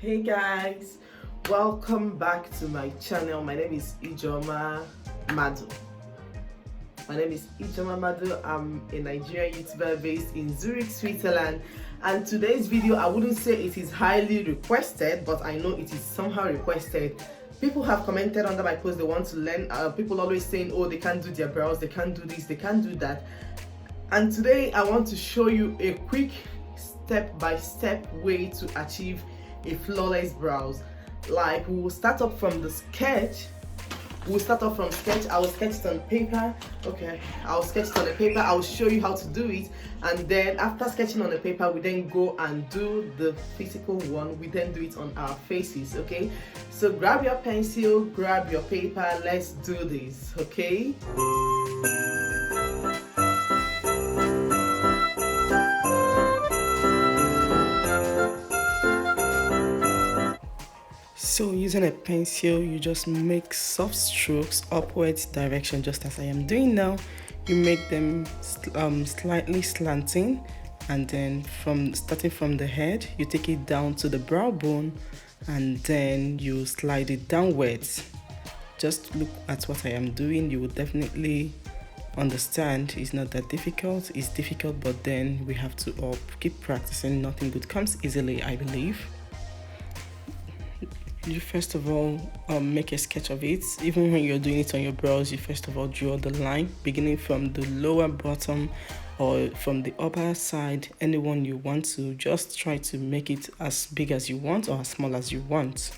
Hey guys, welcome back to my channel. My name is Ijoma Madu. I'm a Nigerian YouTuber based in Zurich, Switzerland, and today's video, I wouldn't say it is highly requested, but I know it is somehow requested. People have commented under my post they want to learn. People always saying, oh, they can't do their brows, they can't do this, they can't do that. And today I want to show you a quick step-by-step way to achieve a flawless brows. Like, we will start up from the sketch. I will sketch it on paper. Okay, I'll sketch it on the paper. I'll show you how to do it, and then after sketching on the paper, we then go and do the physical one. We then do it on our faces. Okay, so grab your pencil, grab your paper, let's do this. Okay. So using a pencil, you just make soft strokes upwards direction, just as I am doing now. You make them slightly slanting, and then starting from the head, you take it down to the brow bone, and then you slide it downwards. Just look at what I am doing. You will definitely understand. It's not that difficult. It's difficult, but then we have to keep practicing. Nothing good comes easily, I believe. You first of all make a sketch of it. Even when you're doing it on your brows, you first of all draw the line beginning from the lower bottom or from the upper side, anyone you want to. Just try to make it as big as you want or as small as you want.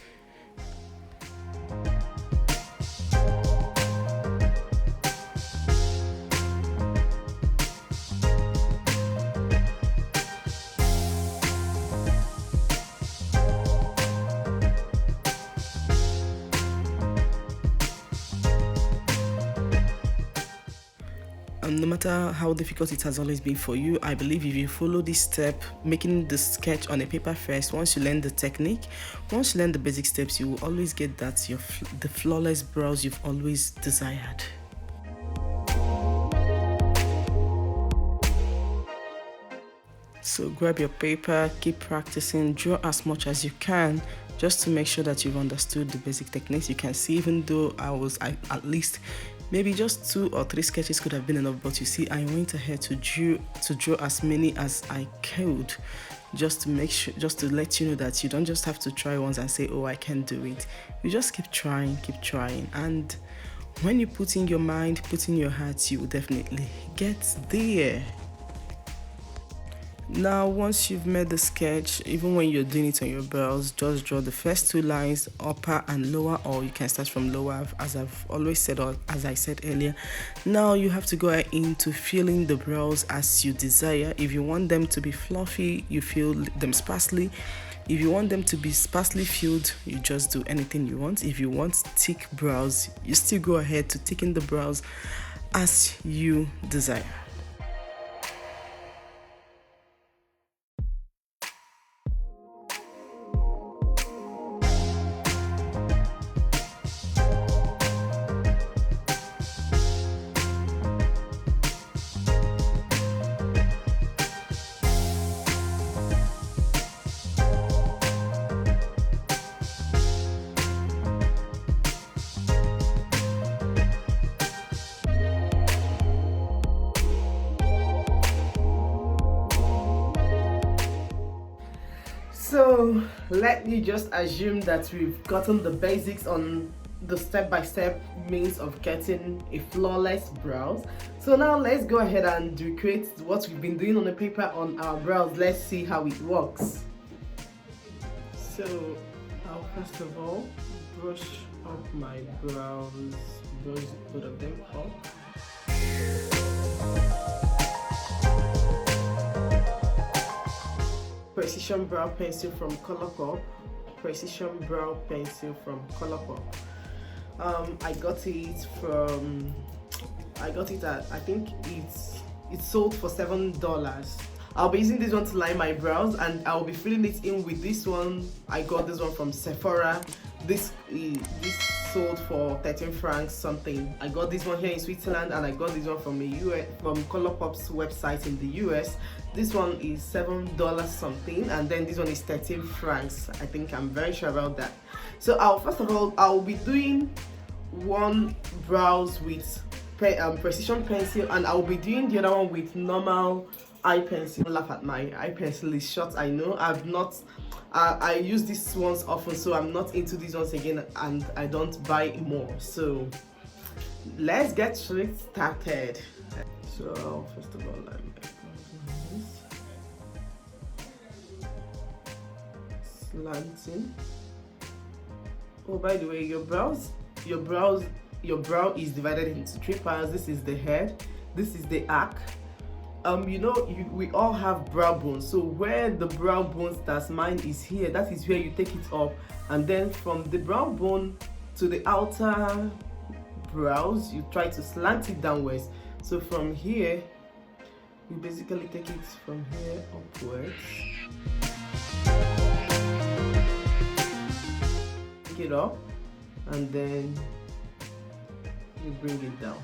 No matter how difficult it has always been for you, I believe if you follow this step, making the sketch on a paper first, once you learn the technique, once you learn the basic steps, you will always get the flawless brows you've always desired. So grab your paper, keep practicing, draw as much as you can, just to make sure that you've understood the basic techniques. You can see, even though I at least maybe just 2 or 3 sketches could have been enough, but you see, I went ahead to draw as many as I could, just to make sure, just to let you know that you don't just have to try once and say, oh, I can't do it. You just keep trying, and when you put in your mind, put in your heart, you will definitely get there. Now, once you've made the sketch, even when you're doing it on your brows, just draw the first 2 lines, upper and lower, or you can start from lower, as I've always said, or as I said earlier. Now you have to go into filling the brows as you desire. If you want them to be fluffy, you fill them sparsely. If you want them to be sparsely filled, you just do anything you want. If you want thick brows, you still go ahead to thicken the brows as you desire. So let me just assume that we've gotten the basics on the step-by-step means of getting a flawless brows. So now let's go ahead and recreate what we've been doing on the paper on our brows. Let's see how it works. So I'll first of all brush up my brows, brush both of them up. Precision brow pencil from Colourpop. I got it at, I think it's sold for $7. I'll be using this one to line my brows, and I'll be filling it in with this one. I got this one from Sephora. This sold for 13 francs something. I got this one here in Switzerland, and I got this one from from Colourpop's website in the US. This one is $7 something, and then this one is 13 francs. I think, I'm very sure about that. So first of all, I'll be doing one brows with precision pencil, and I'll be doing the other one with normal eye pencil. Don't laugh at my eye pencil, is short, I know. I use these ones often, so I'm not into these ones again, and I don't buy more. So let's get straight started. So first of all, I'm slanting. Oh, by the way, your brow is divided into 3 parts. This is the head, this is the arc. You know, we all have brow bones, so where the brow bone starts, mine is here. That is where you take it up, and then from the brow bone to the outer brows, you try to slant it downwards. So from here, you basically take it from here upwards, take it up, and then you bring it down.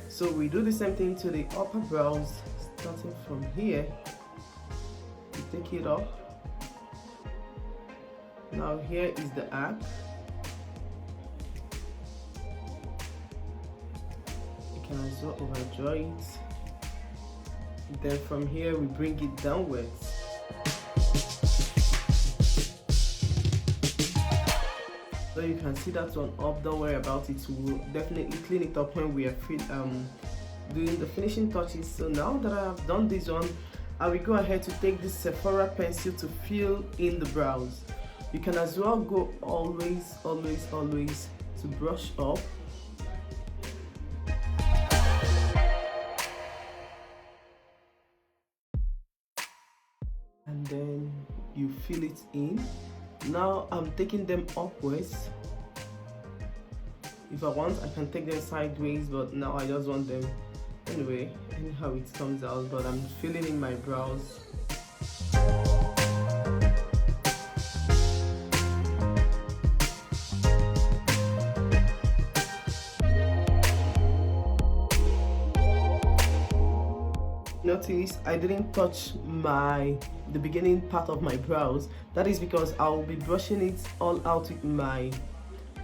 So we do the same thing to the upper brows. Starting from here, you take it up. Now here is the arc. You can also overdraw it. Then from here we bring it downwards. So you can see that one up. Don't worry about it. We'll definitely clean it up when we are doing the finishing touches. So now that I have done this one, I will go ahead to take this Sephora pencil to fill in the brows. You can as well go always to brush up. And then you fill it in. Now I'm taking them upwards. If I want, I can take them sideways, but now I just want them anyway, anyhow it comes out. But I'm filling in my brows. Notice I didn't touch the beginning part of my brows. That is because I'll be brushing it all out with my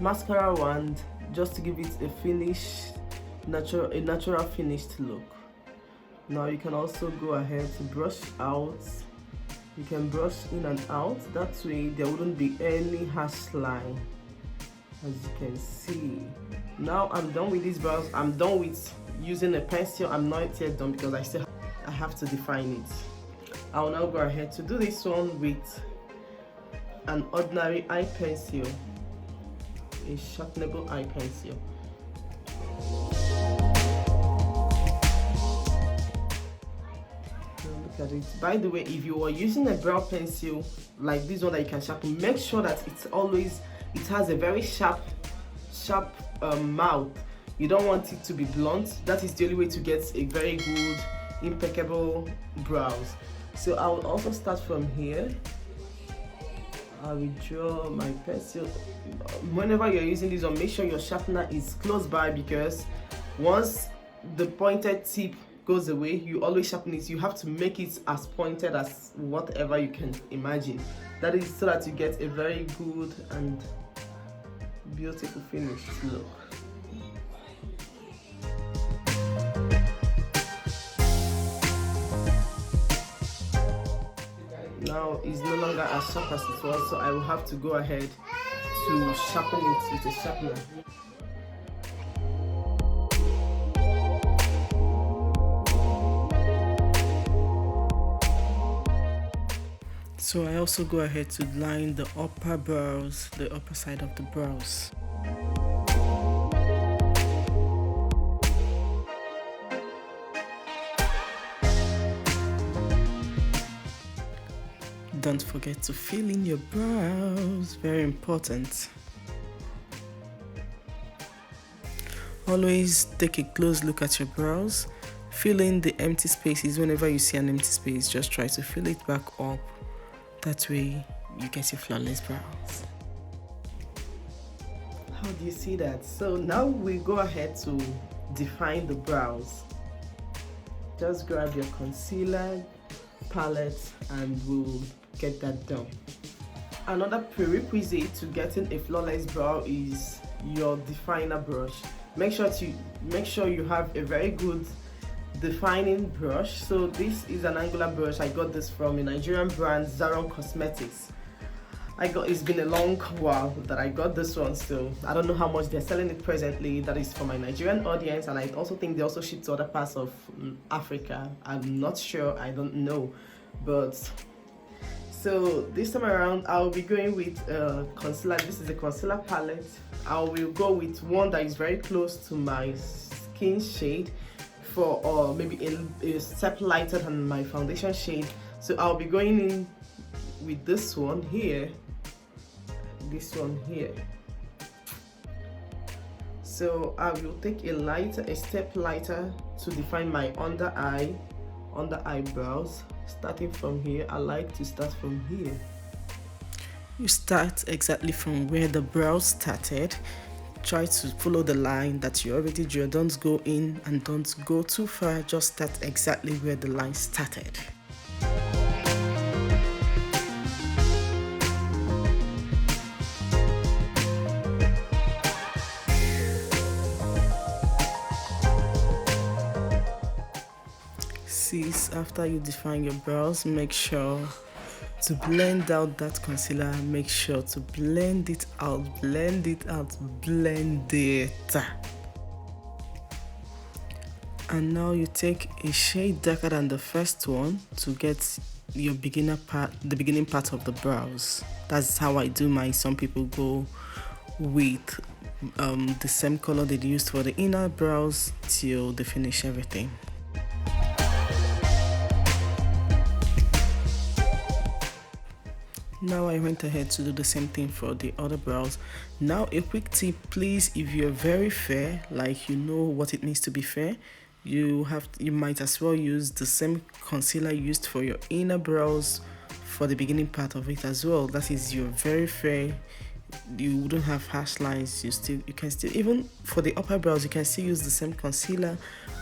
mascara wand, just to give it a natural finished look. Now you can also go ahead to brush out. You can brush in and out. That way there wouldn't be any harsh line, as you can see. Now I'm done with these brows. I'm done with using a pencil. I'm not yet done because I have to define it. I'll now go ahead to do this one with an ordinary eye pencil, a sharpenable eye pencil. Look at it. By the way, if you are using a brow pencil like this one that you can sharpen, make sure that it has a very sharp mouth. You don't want it to be blunt. That is the only way to get a very good, impeccable brows. So I will also start from here. I will draw my pencil. Whenever you're using this one, make sure your sharpener is close by, because once the pointed tip goes away, you always sharpen it. You have to make it as pointed as whatever you can imagine. That is so that you get a very good and beautiful finished look. Now it's no longer as sharp as it was, so I will have to go ahead to sharpen it with a sharpener. So I also go ahead to line the upper brows, the upper side of the brows. Don't forget to fill in your brows, very important. Always take a close look at your brows. Fill in the empty spaces. Whenever you see an empty space, just try to fill it back up. That way you get your flawless brows. How do you see that? So now we go ahead to define the brows. Just grab your concealer, palette, and we'll get that done. Another prerequisite to getting a flawless brow is your definer brush. Make sure you have a very good defining brush. So this is an angular brush. I got this from a Nigerian brand, Zaron Cosmetics. It's been a long while that I got this one, so I don't know how much they're selling it presently. That is for my Nigerian audience, and I also think they also ship to other parts of Africa. I'm not sure, I don't know. But so this time around I'll be going with concealer. This is a concealer palette. I will go with one that is very close to my skin shade, for maybe a step lighter than my foundation shade. So I'll be going in with this one here. So I will take a step lighter to define my under eyebrows. Starting from here, I like to start from here. You start exactly from where the brows started. Try to follow the line that you already drew. Don't go in and don't go too far. Just start exactly where the line started. After you define your brows, make sure to blend out that concealer. Make sure to blend it out. Blend it. And now you take a shade darker than the first one to get your beginning part of the brows. That's how I do mine. Some people go with the same color they used for the inner brows till they finish everything. Now I went ahead to do the same thing for the other brows. Now a quick tip, please, if you're very fair, like you know what it means to be fair, you might as well use the same concealer used for your inner brows for the beginning part of it as well. That is, you're very fair, you wouldn't have harsh lines. You can still, even for the upper brows, you can still use the same concealer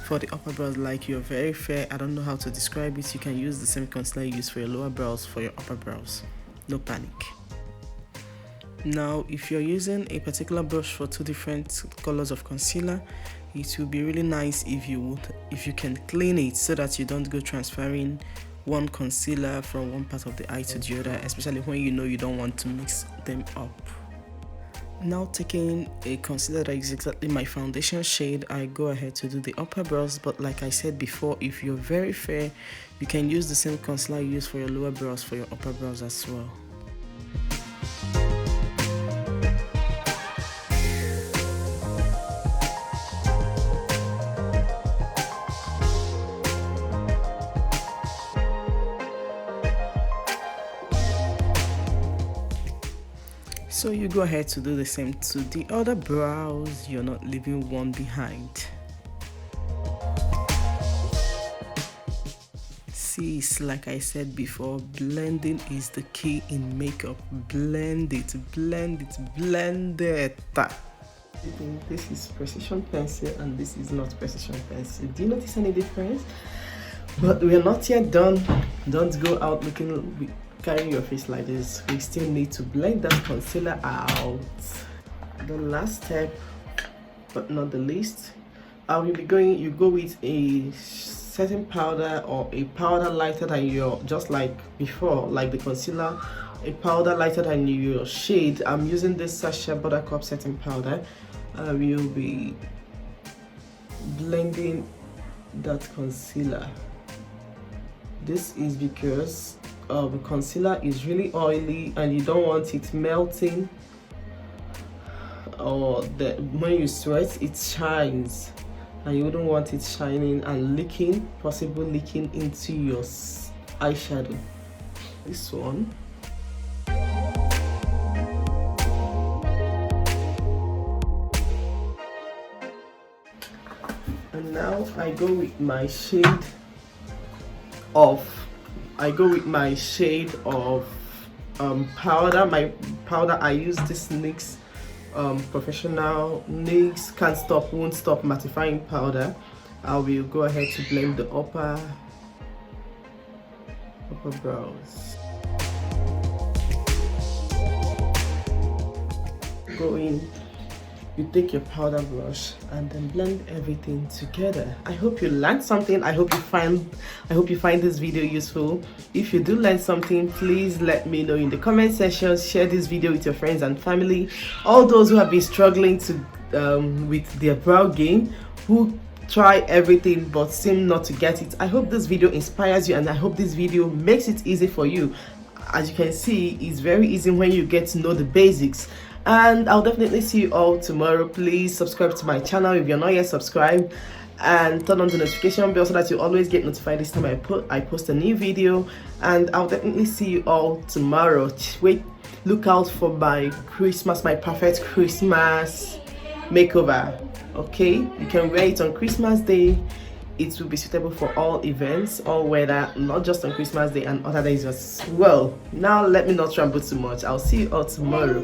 for the upper brows. Like you're very fair, I don't know how to describe it. You can use the same concealer you use for your lower brows for your upper brows. No panic. Now if you're using a particular brush for two different colors of concealer, it will be really nice if you can clean it so that you don't go transferring one concealer from one part of the eye to the other, especially when you know you don't want to mix them up. Now taking a concealer that is exactly my foundation shade, I go ahead to do the upper brows. But like I said before, if you're very fair, you can use the same concealer you use for your lower brows for your upper brows as well. So you go ahead to do the same to the other brows. You're not leaving one behind. See, like I said before, blending is the key in makeup. Blend it. This is precision pencil and this is not precision pencil. Do you notice any difference? But we are not yet done. Don't go out carrying your face like this. We still need to blend that concealer out. The last step, but not the least, you go with a setting powder or a powder lighter than your, just like before, like the concealer, a powder lighter than your shade. I'm using this Sacha Buttercup setting powder. I will be blending that concealer. This is because the concealer is really oily and you don't want it melting, or when you sweat it shines, and you wouldn't want it shining and possibly leaking into your eyeshadow. This one. And now I go with my shade of powder. My powder, I use this NYX professional NYX Can't Stop Won't Stop mattifying powder. I will go ahead to blend the upper brows. Go in, you take your powder brush and then blend everything together. I hope you learned something. I hope you find this video useful. If you do learn something, please let me know in the comment section. Share this video with your friends and family. All those who have been struggling to with their brow game, who try everything but seem not to get it. I hope this video inspires you, and I hope this video makes it easy for you. As you can see, it's very easy when you get to know the basics. And I'll definitely see you all tomorrow. Please subscribe to my channel if you're not yet subscribed, and turn on the notification bell so that you always get notified this time I post a new video. And I'll definitely see you all tomorrow. Look out for my perfect Christmas makeover. Okay, you can wear it on Christmas Day. It will be suitable for all events, all weather, not just on Christmas Day and other days as well. Now let me not ramble too much. I'll see you all tomorrow.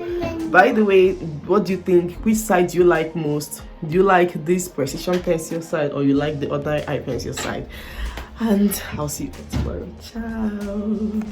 By the way, what do you think? Which side do you like most? Do you like this precision pencil side, or you like the other eye pencil side? And I'll see you all tomorrow. Ciao.